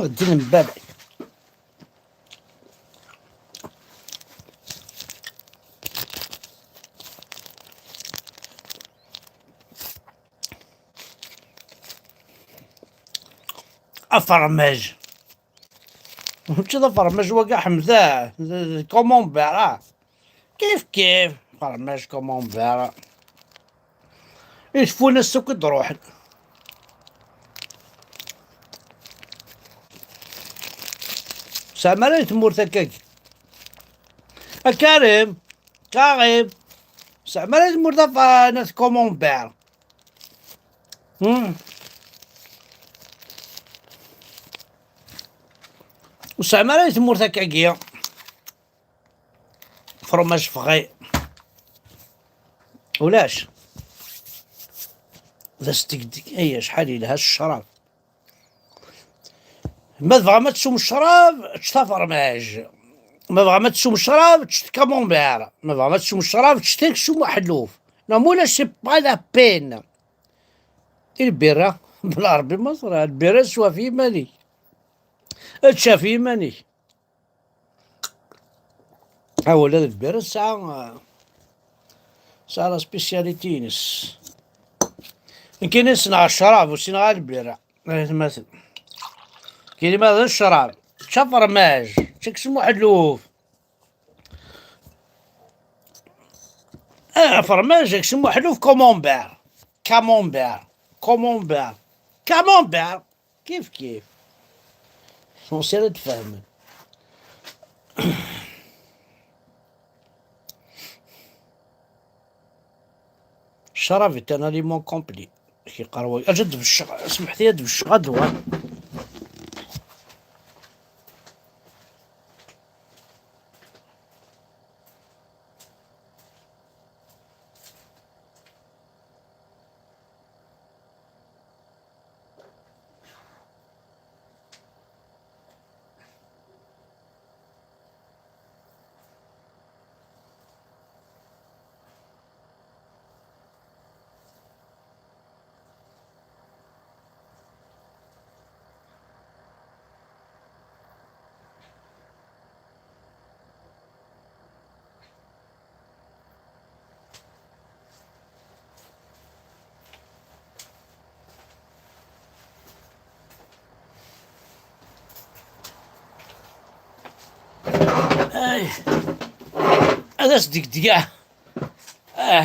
الدين من بابك. افرماج ماشي ذا فرماج وكاع حمزاه كومون بيرا كيف فرماج كومون بيرا يشوفونا السوق تروح. سامرين تمور ثكاك كريم كريم سامرين تمور ذا ناس كومون بيرا. وسامرين تمور ثكاكية فرماج فغي ولاش ذا ستيك اي شحال لها الشراب ما بغا ما تشوم الشراب تشتا فرماج ما بغا ما تشوم الشراب تشت كامونبير ما بغا ما تشوم الشراب تشتك شوم حلوف لا مولا سي با لا بين البيرة بالعربي مصر البيرة تشوى في ماني تشا في ماني هاولا البيرة ساعة لا سبيسياليتي نس كاين يصنع الشراب ويصنع البيرة مثلا كاين ماذا الشراب تشا فرماج تشك شوم حلوف فرماج شوم حلوف كومونبير كامونبير كومونبير كامونبير كيف شنو سير تفهم. الشراب est un aliment complet كيقراو اجد بالشغل اسمح لي بالشغل دوان. هذا صديق دقاع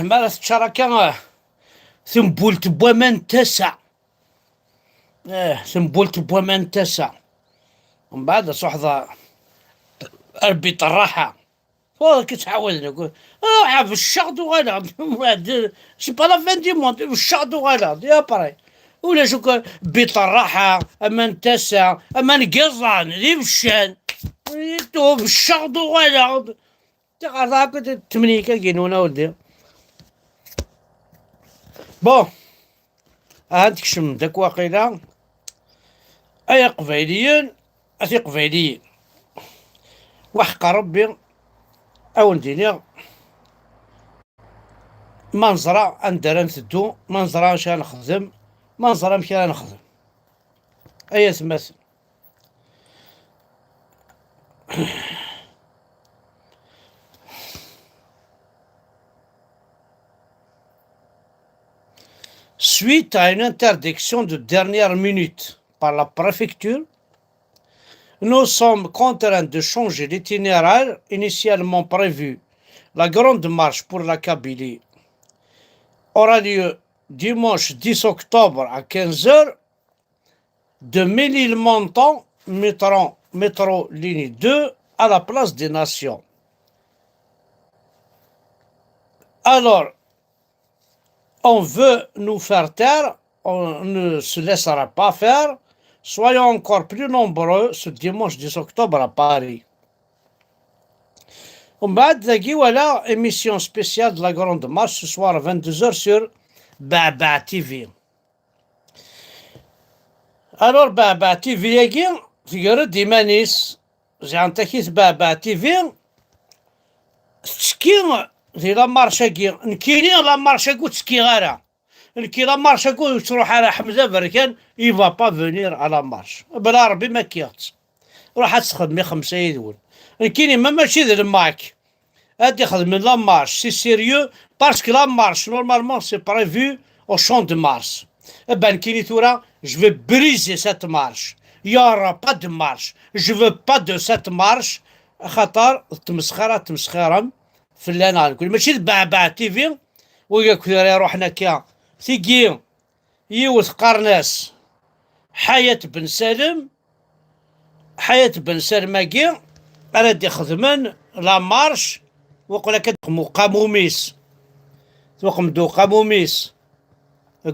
ما تشاركا ثنبولت بومان تسع ثنبولت بومان تسع ومن بعد صحظة ربي طراحة كتعاودني نقول عارف الشغد وغلط سي با لا فان دي موند الشغد وغلط يا بري ولا شوك بطراحة اما نتسع اما نقزن ذي بالشان تو بالشغد وغلط تعرف هاكا تمنيكا كينونا ولدي بون هانتك شم داك واقيلا اي قبايليين اثي قبايليين وحق ربي او نديني ما نزرع اندر نسدو ما نزرع واش نخدم ما نزرع مشي نخدم ايا تماثل. Suite à une interdiction de dernière minute par la préfecture, nous sommes contraints de changer l'itinéraire initialement prévu. La grande marche pour la Kabylie aura lieu dimanche 10 octobre à 15 h de Ménilmontant, métro ligne 2 à la place des Nations. Alors, on veut nous faire taire, on ne se laissera pas faire. Soyons encore plus nombreux ce dimanche 10 octobre à Paris. ومن بعد ذاكي ولا émission spéciale de la grande marche ce soir à 22 h sur Baba TV. Alors Baba TV ياكي تقرد إيمانيس زي عن تكيس بابا TV تشكي دي لا مارشاكي نكيني لا مارشاكو تسكي غارة كي لا مارش اقول تروح على حمزه بركان يفا با فونير على مارش بلا ربي ما كيغت روح تخدمي 5 يدول كاين ماشي ذا الماك هادي خدم لا مارش سي سيريو باسكو لا مارش نورمالمون سي بريفو au champ de Mars. Eh ben, Kinitura, je vais briser cette marche. Il n'y aura pas de marche. Je veux pas de cette marche. خطر تمسخرة في اللي انا نقول ماشي بعبع تيفي ويا روحنا كا ثقي يوث قرناس حياة بن سالم كي انا دي خدمن لا مارش وقول لك قاموميس توقم دو قاموميس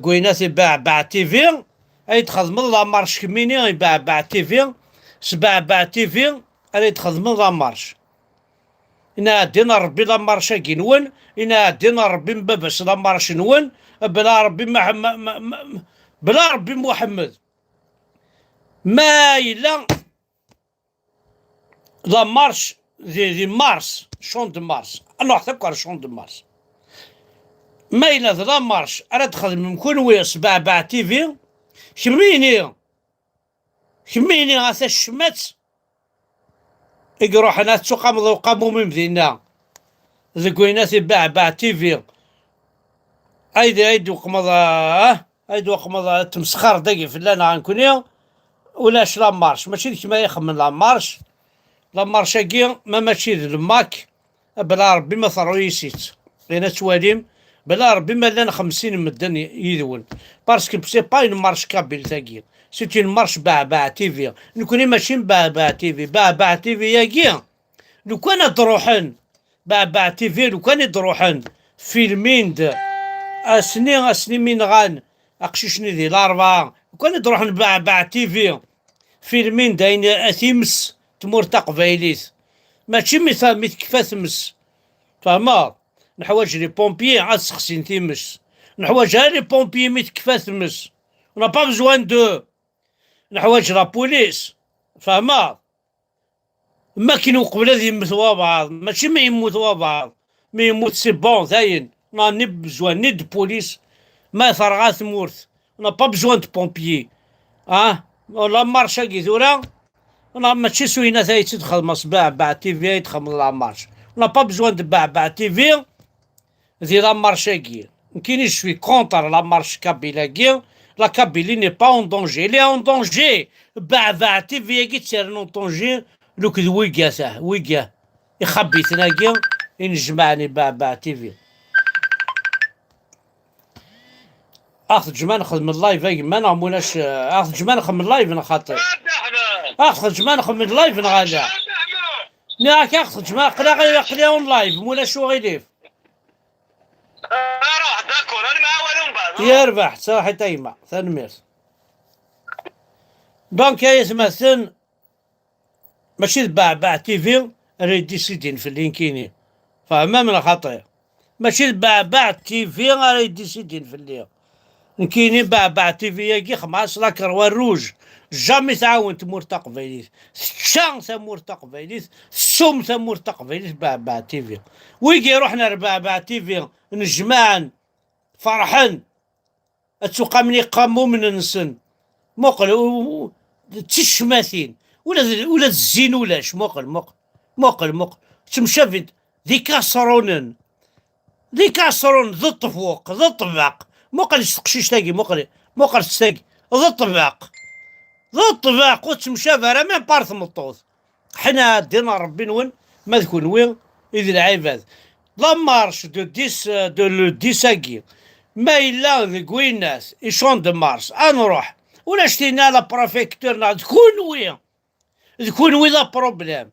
كوينات باع تيفي اي تخدم لا مارش كميني باع تيفي باع تيفي اي تخدم لا مارش إنا دينا ربي لا مارشا كي نون إنا دينا ربي مبابس لا مارش نون بلا ربي بلا ربي محمد ما إلا لا مارش دي مارس شون دو مارس أنا أتذكر شون دو مارس ما إلا لا مارش أنا تخدم مكون ويس باع تيفي كميني غاثا الشمات يروح انا تسوق وقاموا مدينة زكوينات باع تيفي ايدي وقمضة تمسخر دقي في اللي انا غنكوني ولاش لا مارش ماشي كيما يخمن لا مارش كي ما ماشي الماك بلا ربي ما ثرويسيت لينا تواليم بلا ربي ما لنا 50 مدن يدون باسكو سي با اون مارش كابيل تاكي سي اون مارش باع تيفي نكوني ماشي باع تيفي باع تيفي ياكي لو كان تروحن باع تيفي لو كان تروحن فيلمين اسني من غان اقششني دي الاربعه لو كان تروحن باع تيفي فيلمين داين اثيمس تمرتق فايليس ماشي مثال كيفاه تمس فهما نحواج لي بومبيي عاد سخسين تيمس نحواج لي بومبيي ميت كيفاه تمس on n'a pas besoin de نحواج لا بوليس فهما ما كاينو قبل هذه يموتوا بعض ماشي ما يموتوا بعض ما يموت سي بون زاين ما ني بزوان ني دو بوليس ما ثرغا ثمورث on n'a pas besoin de pompiers ولا مارشا كي ثورا انا ماشي سوينا ثاي تدخل مصباح باع تيفي يدخل لا مارش on n'a pas besoin de باع تيفي ذي لا مارشا كي كاين شوي كونتر لا مارش كابيلا La Kabylie n'est pas en danger. Elle est en danger. باع تيفي كي تسير en danger لوك ويقا يخبي تناقي ينجمعني باع تيفي اخذ جمان نخدم اللايف ما نعموناش اخذ جمان نخدم اللايف نخاطر اخذ جمان نخدم اللايف نغالا ياك اخذ جمان قلا اون لايف مولا شو غيليف روح داكور انا معاونهم بعض يربح صراحة تيمع ثاني دونك يا يسمى ماشي باع تيفي راه ديسيدين في اللينكيني فما من الخطير ماشي باع تيفي راه ديسيدين في اللي كاينين باع تيفي ياكي خماس لا كروان روج جامي تعاون تمور تقبيليت الشان تمور تقبيليت السم تمور تقبيليت باع تيفي ويجي روحنا باع تيفي نجمعن فرحان التوقع مني قامو من النسن مقل تشماثين ولا الزين ولاش مقل تمشى ذي كاسرون ذي الطفوق ذي الطباق مقل تقشيش تاقي مقل تستاقي ذي الطباق وتمشى فرا من بارث مطوط حنا دينا ربي نون ما تكون وين إذ العباد لا مارش دو لو ديساكي ما إلا ذكوين الناس إيشون دو مارس نروح ولا شتينا لا بريفكتور تكون وين لا بروبليم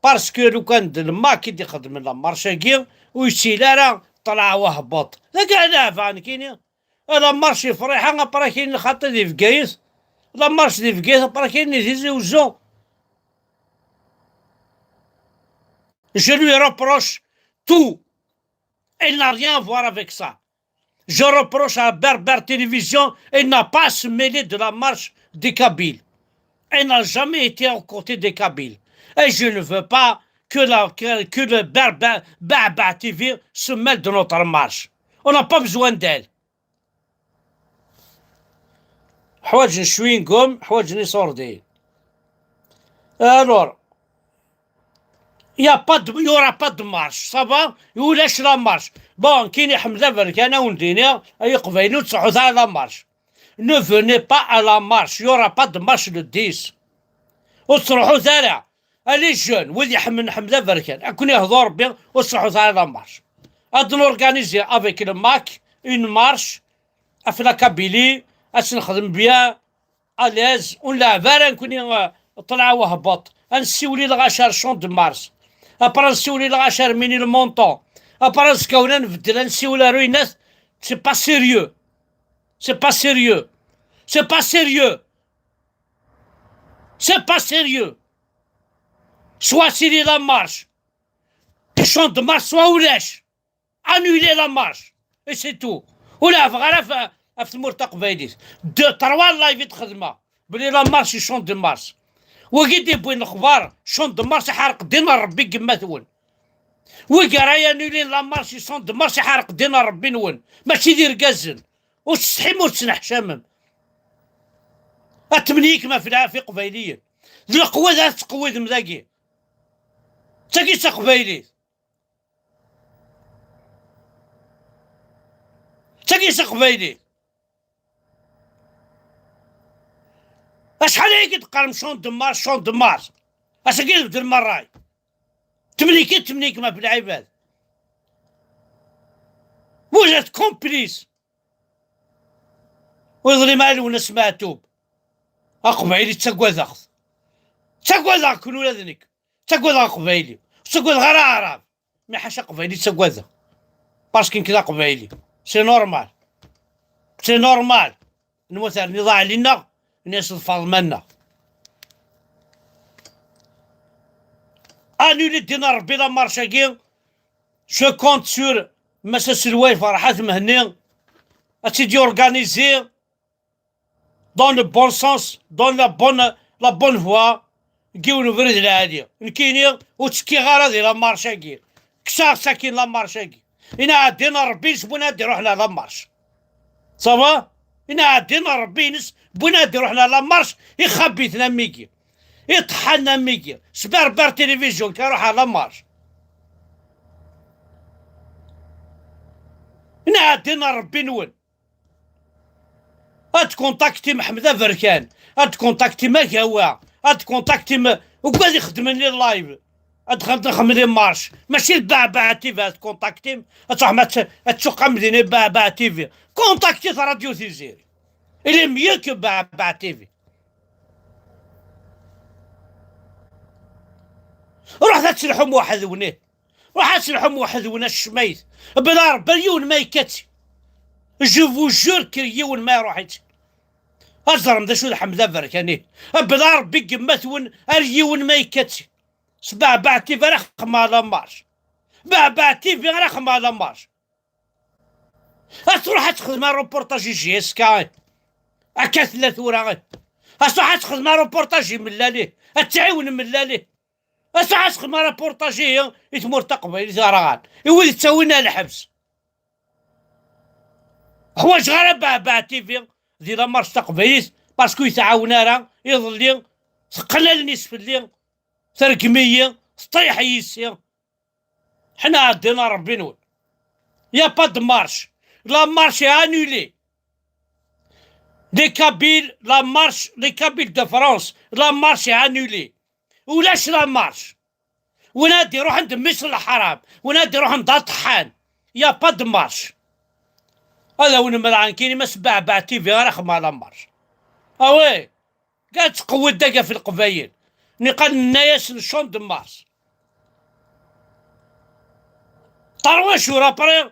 باسكو لو كان الماك كي يخدم لا مارشاكي ويشيل راه طلع وهبط لا كاع نافع كاين لا مارشي فريحه برا كاين خاطر دي فكايس لا مارش دي فكايس برا كاين دي زوجو je lui reproche tout. Elle n'a rien à voir avec ça. Je reproche à Berber Télévision, elle n'a pas à se mêler de la marche des Kabyles. Elle n'a jamais été aux côtés des Kabyles. Et je ne veux pas que le Berber TV se mêle de notre marche. On n'a pas besoin d'elle. حوايج شوينغوم، حوايج سوردين. الور يورا با دو مارش صافا ولاش لا مارش. بون كاين حمزه بركانه وندينا اي قبيلو تصحو تاع لا مارش. نو فوني با ا لا مارش، يورا با دو مارش لو 10. وتروحوا تاع الي جون ولي من حمزه بركان اكون يهضر ربي وتصحو تاع لا مارش. اد نورغانيزي افيك الماك اون مارش في لا كابيلي اش نخدم بيان الاز ونلعب راه نكون طلع وهبط. نسيولي لغاشار شون دو مارس، ابرا نسيولي لغاشار ميني المونطون، ابرا نسكونا نبدل نسيولا روي ناس. سي با سيريو، سي با سيريو، سي با سيريو، سي با سيريو. سوا سيري لا مارش شون دو مارس سوا ولاش انولي لا مارش اي سي تو. ولا غير في المرتق فايديس دو تروا لايف تخدمها بلي لا مارش شون دو مارس. وقيدي بوين الخبار شون دو مارس حارق دينا ربي كما ثون. وقرايا نولين لا مارشي شون دو مارس حارق دينا ربي نون ماشي دير قزل وتستحم وتسنح شامم. اتمنيك ما في قبيلية ذي القوة ذا تقويد مذاقي تاقي قبيلي تاقي قبيلي. اشحال هيك تقارن شون دو مارس شون دو مارس اش قلب د المراي. تمنيك ما في العباد وجدت كومبليس ويظلم مالو سمعتوب اقبيلي تسقوا ذاخ تسقوا ذاك كل ولادنك تسقوا ذاك قبيلي تسقوا غير عرب ما حاشا قبيلي تسقوا ذاك باسكو كذا قبيلي سي نورمال، سي نورمال. المثال نضاع لنا الناس الفاضمنا انولي دينا ربي لا مارشاكي. جو كونت سور مساس الواي فرحات مهني اتيدي اورغانيزي دون لو بون سونس دون لا بون فوا كيونو فريد العادي نكيني وتسكي غير هادي لا مارشاكي كسا ساكين لا مارشاكي. انا دينا ربي سبونا دي روحنا لا مارش صافا. انا دينا ربي نس بونا دي روحنا لا مارش يخبيتنا ميكي يطحنا ميكي سبار تلفزيون كروح على مارش. هنا عدينا ربي نون كونتاكتي محمد فركان كونتاكتي ما هو كونتاكتي وقاعد يخدم لي اللايف نخدم لي مارش ماشي البعبع تيفي كونتاكتي تروح ما تسوق مدينه بعبع تيفي كونتاكتي راديو تيزيري اللي ميو كو بعبع تيفي. روح تسلحهم واحد ونيه روح تسلحهم واحد ونا الشميت بلا ربيون ما يكتي جو فو جور كريون ما يروحيت ازرم ذا شو حمزه فركاني بلا ربي قمتون اريون ما يكتي سبع بعتي فرخ ما لا مارش بعتي فرخ ما لا مارش. تروح تخدم روبورتاجي جي اس كاي هكا ثلاث ورا تروح تخدم روبورتاجي من لاليه تعاون من لاليه اسعى خدمة رابورتاجية يتمر تقبل زرغان يولي تسوينا الحبس حوايج غير بعبع تيفي ذي لا مارش تقبيليس باسكو يتعاونا راه يظلي ثقلل نصف الليل تركمية طيح يسير. حنا عدينا ربي نقول يا با دو مارش لا مارش انولي لي كابيل لا مارش لي كابيل دو فرانس لا مارش انولي ولاش لا مارش ونادي روح عند مصر الحرام ونادي روح عند طحان يا با دو مارش. هذا وين ملعن كاين ما سبع بعتي في رخ ما لا مارش اوي قاعد تقوي الدقه في القبايل نقال الناس شون دو مارس طروا شهور ابري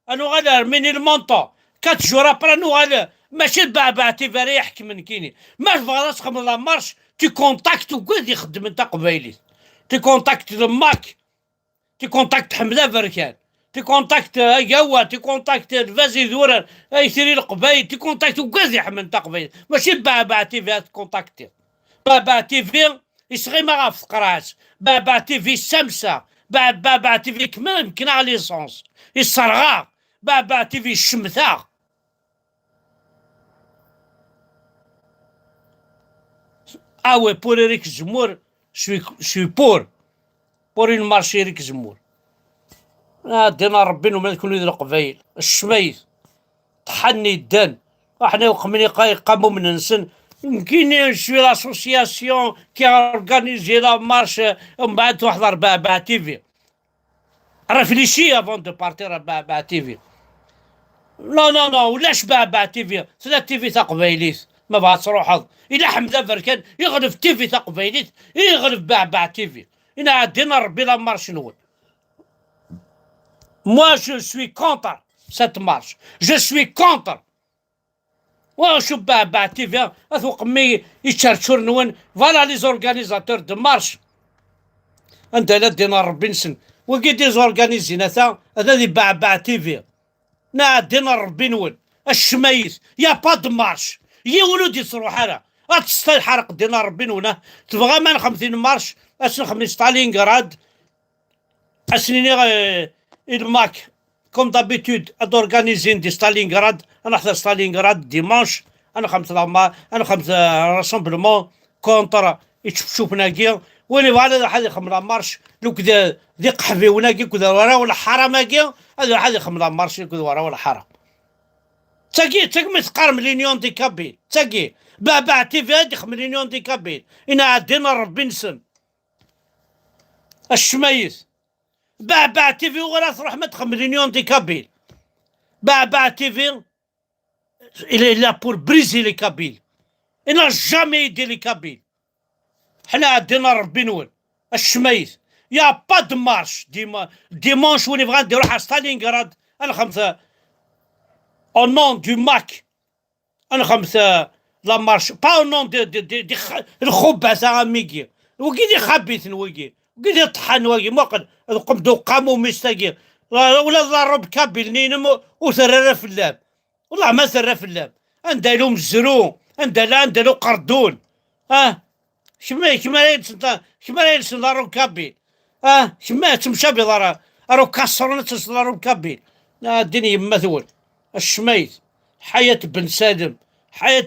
انو غادا ميني المونطو 4 جور ابري انو غادا ماشي بعتي في يحكي من كيني ما فغلاس خم لا مارش تي كونتاكت وقعد يخدم انت قبايلي تي كونتاكت الماك تي كونتاكت حمزه فركان تي كونتاكت قوا تي كونتاكت فازي دوران يسيري القبايل تي كونتاكت وقعد يحمل انت قبايل ماشي بعتي في كونتاكتي بعتي في يصغي ما غاف قراس بعتي في السمسه بعتي في كمان يمكن على ليسونس يصرغا بعتي في الشمثا Ah ouais, pour Eric Zemmour, je suis pour une marche Eric Zemmour. دينا ربي وما كل ذي القبايل الشمايث طحني الدان احنا وقمني قاموا من نسن يمكن شوي لاسوسياسيون كي اورغانيزي لا مارش ومن بعد واحد 4 تيفي ريفليشي افون دو بارتير 4 تيفي لا ولاش 4 تيفي 3 تيفي تاع قبايليت ما بغات تروح الا حمزه فركان يغلب تيفي تاع قبايليت يغلب 4 تيفي انا عندنا ربي لا مارش نول. Moi, je suis contre cette marche. Je suis contre. وشوف بعد تيفي اثوق مي يتشرشر نون فوالا لي زورغانيزاتور دو مارش انت لا دينا ربي نسن وكي دي زورغانيزينا هذا دي بعد تيفي نا دينا ربي نون الشمايس يا با دو مارش يا ولودي يصروح انا تستاي الحرق دينا ربي نونه تبغى ما 50 مارش اسن 5 ستالينغراد اسنيني الماك كوم دابيتود d'organiser دي ستالينغراد انا حضر ستالينغراد ديمانش انا خمس راسمبلمون كونتر يشوف ناقي وين فوالا حد يخمر مارش لو كذا ذي قحبي وناقي كذا ورا ولا حرام ناقي هذا حد يخمر مارش كذا ورا ولا حرام تاقي متقارن مليون دي كابيل تاقي بابا تيفي هادي 5 مليون دي كابيل انا عدينا ربي نسن الشمايس بابا تيفي ولا تروح مدخل مليون دي كابيل بابا تيفي il est là pour briser les Kabyles. Il n'a jamais aidé les Kabyles. حنا عندنا ربي نول الشمايس يا با دو مارش ديمونش وين بغا نديرو على ستالينغراد انا 5 او نون دو ماك انا 5 لا مارش با او نون دي الخباز ميكي وكي دي خبيث وكي دي طحن وكي موقد قم دو قامو مستاقي ولا ضرب كابيل نينم وسرر في اللاب والله ما سرر في اللاب اندالو مزرو اندالو قردون كما يلسن دارو كابيل كما تمشى بضرا راه كسرنا تصدارو كابيل الدنيا مثول الشميت حياة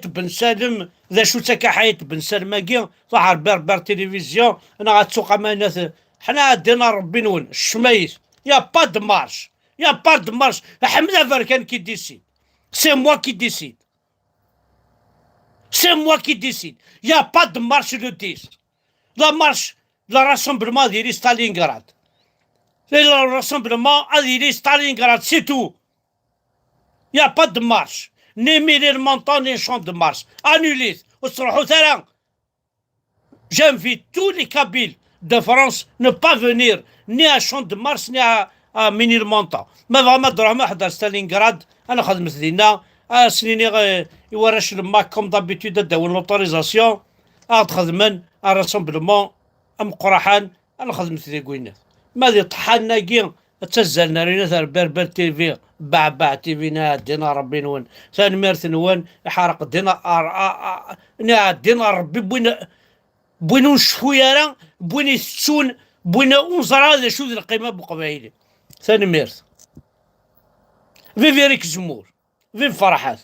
بن سالم ذا شو تاكا حياة بن سالم كي ظهر بير تلفزيون انا غتسوق امانات حنا عندنا ربي نون الشميت يا با دو مارش حمزه فركان كي ديسيد سي موا كي ديسيد C'est moi qui décide. Il n'y a pas de marche le 10. La marche, le rassemblement de Stalingrad. Le rassemblement à Stalingrad, c'est tout. Il n'y a pas de marche. Ni mille montants, ni champ de marche. Annulé. J'invite tous les Kabyles de France ne pas venir ni à champ de marche, ni à Minil montant. Mais vraiment, dans Stalingrad, on a خدمت سنيني يورش الماك كوم دابيتود داو لوطوريزاسيون تخدمن راسمبلمون قرحان انا خدمت ذي كوينات ماذي طحنا كي تزلنا رينا ثار بربر تيفي باع تيفينا دينا ربي نون ثاني ميرث نون حرق دينا دينا ربي بوين شويه راه بوين يسون بوين انظر هذا شو ذي القيمه بقبايلي ثاني ميرث فيفيريك زمور فين فرحات